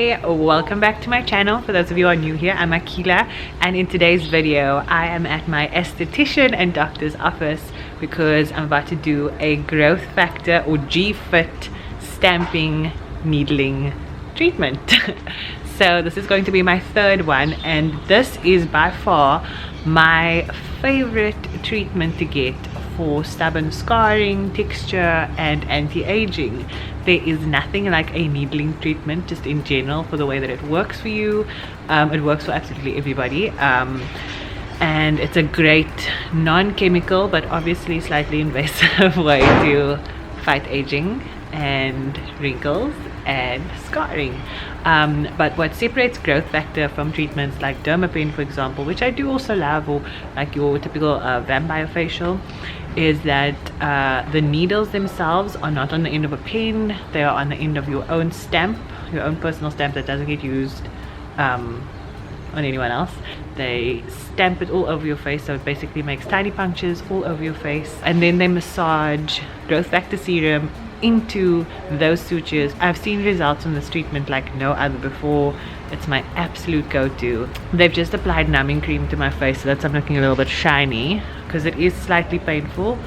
Hey, welcome back to my channel. For those of you who are new here, I'm Akila, and in today's video I am at my esthetician and doctor's office because I'm about to do a growth factor or G-Fit stamping needling treatment. So this is going to be my third one, and this is by far my favorite treatment to get for stubborn scarring, texture and anti-aging. There is nothing like a needling treatment just in general for the way that it works for you. It works for absolutely everybody, and it's a great non-chemical but obviously slightly invasive way to fight aging and wrinkles and scarring. But what separates growth factor from treatments like Dermapen, for example, which I do also love, or like your typical vampire facial, is that the needles themselves are not on the end of a pen. They are on the end of your own stamp, your own personal stamp that doesn't get used on anyone else. They stamp it all over your face, so it basically makes tiny punctures all over your face, and then they massage growth factor serum into those sutures. I've seen results from this treatment like no other before. It's my absolute go-to. They've just applied numbing cream to my face, so that's I'm looking a little bit shiny because it is slightly painful,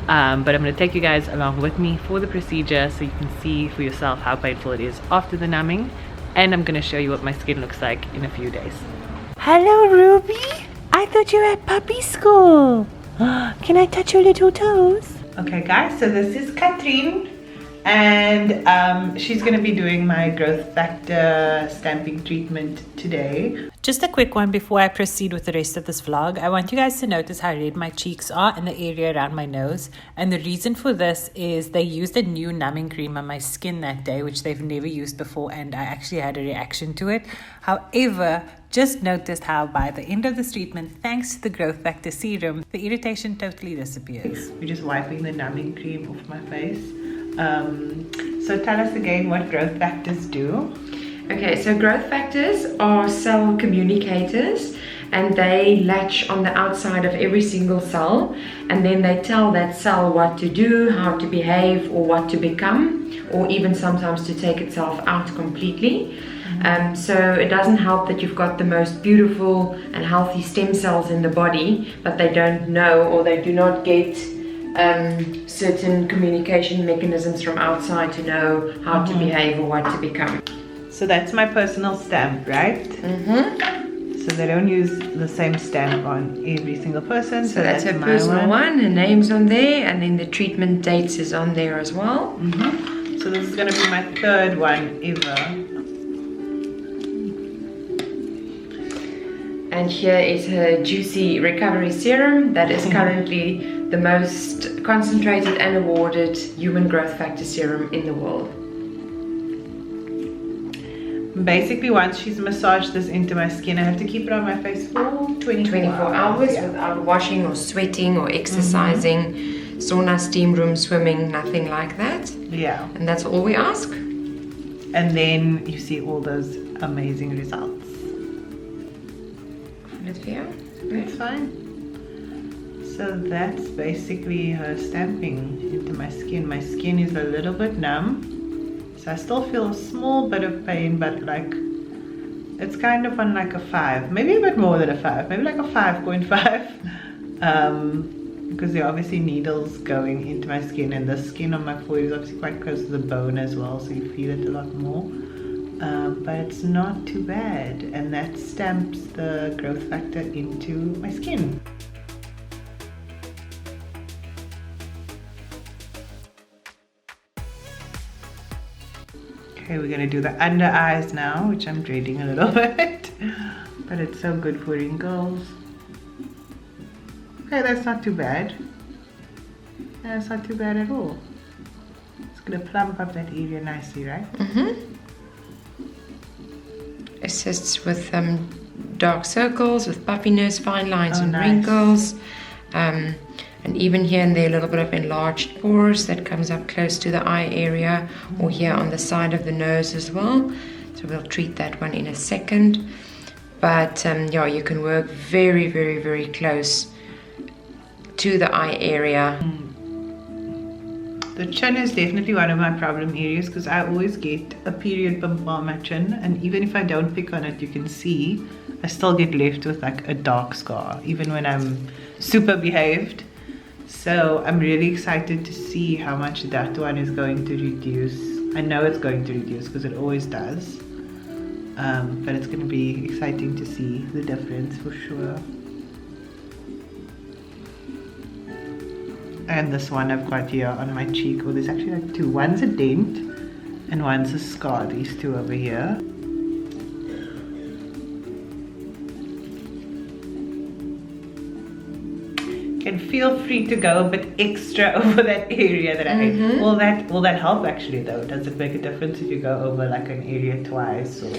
but I'm going to take you guys along with me for the procedure so you can see for yourself how painful it is after the numbing, and I'm going to show you what my skin looks like in a few days. Hello, Ruby. I thought you were at puppy school. Can I touch your little toes? Okay guys, so this is Catherine, and she's going to be doing my growth factor stamping treatment today. Just a quick one before I proceed with the rest of this vlog. I want you guys to notice how red my cheeks are and the area around my nose. And the reason for this is they used a new numbing cream on my skin that day, which they've never used before, and I actually had a reaction to it. However, just noticed how by the end of this treatment, thanks to the growth factor serum, the irritation totally disappears. We're just wiping the numbing cream off my face. So tell us again what growth factors do. Okay, so growth factors are cell communicators, and they latch on the outside of every single cell, and then they tell that cell what to do, how to behave, or what to become, or even sometimes to take itself out completely. So it doesn't help that you've got the most beautiful and healthy stem cells in the body, but they don't know, or they do not get certain communication mechanisms from outside to know how to behave or what to become. So that's my personal stamp, right? So they don't use the same stamp on every single person. So that's her personal one, her name's on there, and then the treatment dates is on there as well. So this is going to be my third one ever. And here is her Juicy Recovery Serum. That is currently the most concentrated and awarded human growth factor serum in the world. Basically, once she's massaged this into my skin, I have to keep it on my face for 24 hours yeah. Without washing or sweating or exercising, sauna, steam room, swimming, nothing like that. Yeah. And that's all we ask. And then you see all those amazing results. That's fine. So that's basically her stamping into my skin. My skin is a little bit numb, so I still feel a small bit of pain, but like it's kind of on like a 5, maybe a bit more than a 5, maybe like a 5.5, because there are obviously needles going into my skin, and the skin on my forehead is obviously quite close to the bone as well, so you feel it a lot more. But it's not too bad, and that stamps the growth factor into my skin. Okay, we're gonna do the under eyes now, which I'm dreading a little bit, but it's so good for wrinkles. Okay, that's not too bad. That's not too bad at all. It's gonna plump up that area nicely, right? Assists with dark circles, with puffiness, fine lines and wrinkles, and even here and there a little bit of enlarged pores that comes up close to the eye area, or here on the side of the nose as well. So we'll treat that one in a second. But yeah, you can work very, very, very close to the eye area. The chin is definitely one of my problem areas because I always get a period bump on my chin, and even if I don't pick on it, you can see I still get left with like a dark scar even when I'm super behaved. So I'm really excited to see how much that one is going to reduce. I know it's going to reduce because it always does, but it's going to be exciting to see the difference for sure. And this one I've got here on my cheek, well, there's actually like two. One's a dent and one's a scar, these two over here. Can feel free to go a bit extra over that area that I hate. Will that help actually though? Does it make a difference if you go over like an area twice? Or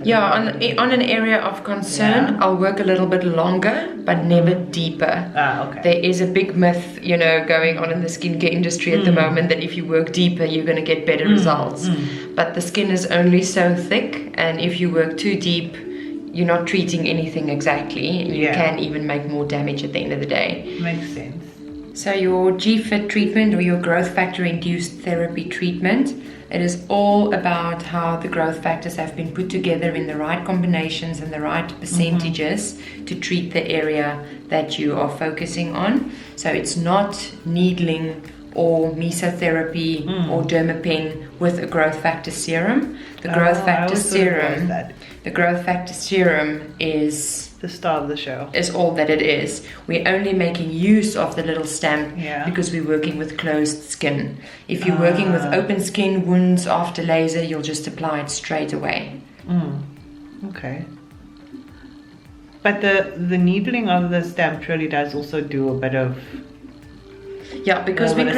yeah, on an area of concern, I'll work a little bit longer, but never deeper. Okay. There is a big myth, you know, going on in the skincare industry at the moment that if you work deeper, you're going to get better results. But the skin is only so thick, and if you work too deep, you're not treating anything exactly. You can even make more damage at the end of the day. Makes sense. So your GFIT treatment, or your growth factor induced therapy treatment, it is all about how the growth factors have been put together in the right combinations and the right percentages to treat the area that you are focusing on. So it's not needling or mesotherapy or Dermapen with a growth factor serum. The growth factor serum, the growth factor serum is the star of the show. Is all that it is. We're only making use of the little stamp because we're working with closed skin. If you're working with open skin, wounds after laser, you'll just apply it straight away. Okay. But the needling of the stamp really does also do a bit of because we're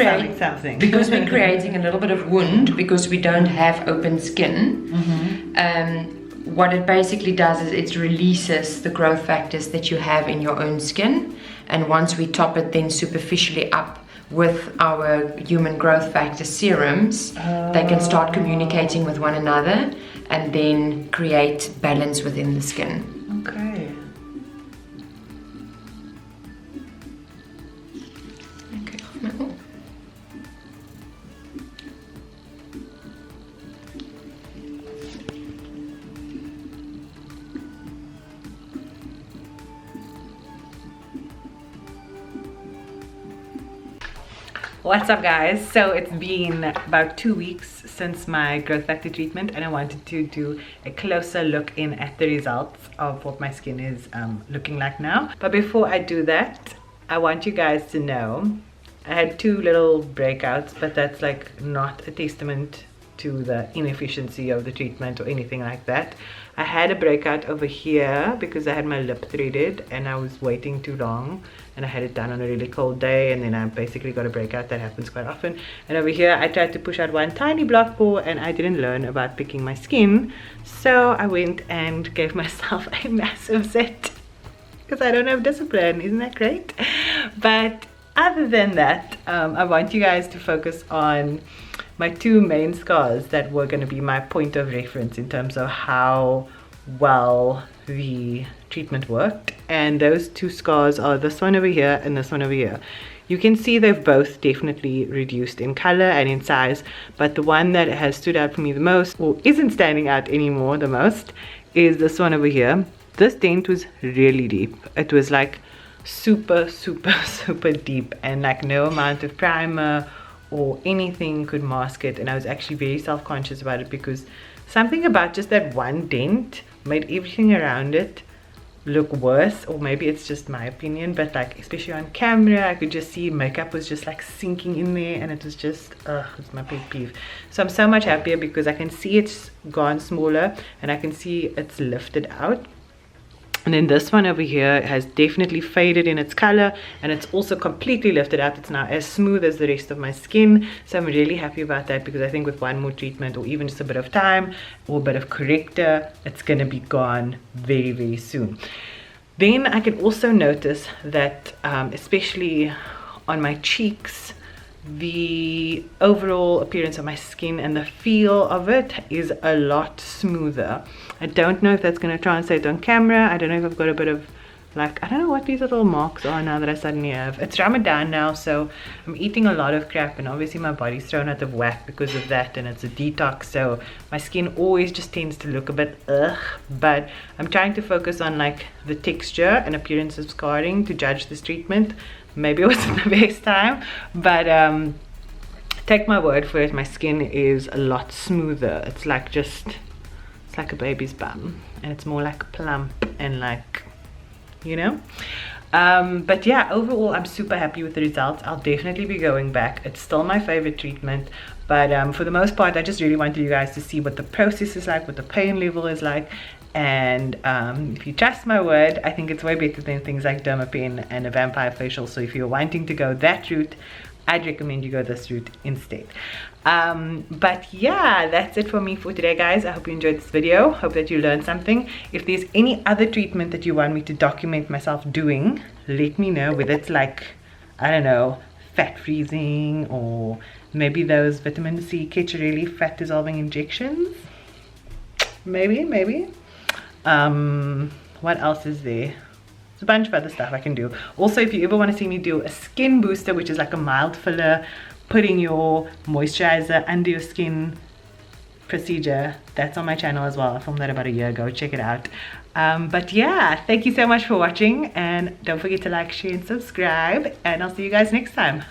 creating a little bit of wound because we don't have open skin. What it basically does is it releases the growth factors that you have in your own skin, and once we top it then superficially up with our human growth factor serums, they can start communicating with one another and then create balance within the skin. Okay. What's up guys? So it's been about 2 weeks since my growth factor treatment, and I wanted to do a closer look in at the results of what my skin is looking like now. But before I do that, I want you guys to know I had 2 little breakouts, but that's like not a testament to the inefficiency of the treatment or anything like that. I had a breakout over here because I had my lip threaded and I was waiting too long, and I had it done on a really cold day, and then I basically got a breakout. That happens quite often. And over here I tried to push out one tiny block pore, and I didn't learn about picking my skin, so I went and gave myself a massive set because I don't have discipline. Isn't that great? But other than that, I want you guys to focus on my 2 main scars that were going to be my point of reference in terms of how well the treatment worked. And those 2 scars are this one over here and this one over here. You can see they've both definitely reduced in color and in size, but the one that has stood out for me the most, or isn't standing out anymore the most, is this one over here. This dent was really deep. It was like super deep, and like no amount of primer or anything could mask it. And I was actually very self-conscious about it because something about just that one dent made everything around it look worse. Or maybe it's just my opinion, but like especially on camera I could just see makeup was just like sinking in there, and it was just it's my big peeve. So I'm so much happier because I can see it's gone smaller and I can see it's lifted out. And then this one over here has definitely faded in its color, and it's also completely lifted out. It's now as smooth as the rest of my skin. So I'm really happy about that, because I think with one more treatment or even just a bit of time or a bit of corrector, it's going to be gone very soon. Then I can also notice that especially on my cheeks, the overall appearance of my skin and the feel of it is a lot smoother. I don't know if that's going to translate on camera. I don't know if I've got a bit of like, I don't know what these little marks are now that I suddenly have. It's Ramadan now, so I'm eating a lot of crap, and obviously my body's thrown out of whack because of that, and it's a detox, so my skin always just tends to look a bit ugh. But I'm trying to focus on like the texture and appearance of scarring to judge this treatment. Maybe it wasn't the best time, but take my word for it, my skin is a lot smoother. It's like it's like a baby's bum, and it's more like plump and like, you know. But yeah, overall I'm super happy with the results. I'll definitely be going back. It's still my favorite treatment, but for the most part I just really wanted you guys to see what the process is like, what the pain level is like, and if you trust my word, I think it's way better than things like Dermapen and a vampire facial. So if you're wanting to go that route, I'd recommend you go this route instead. But yeah, that's it for me for today, guys. I hope you enjoyed this video. Hope that you learned something. If there's any other treatment that you want me to document myself doing, let me know, whether it's like, I don't know, fat freezing, or maybe those vitamin C Ketcherelli fat dissolving injections. Maybe. What else is there? There's a bunch of other stuff I can do. Also, if you ever want to see me do a skin booster, which is like a mild filler, putting your moisturizer under your skin procedure, that's on my channel as well. I filmed that about a year ago. Check it out. But yeah, thank you so much for watching, and don't forget to like, share, and subscribe, and I'll see you guys next time.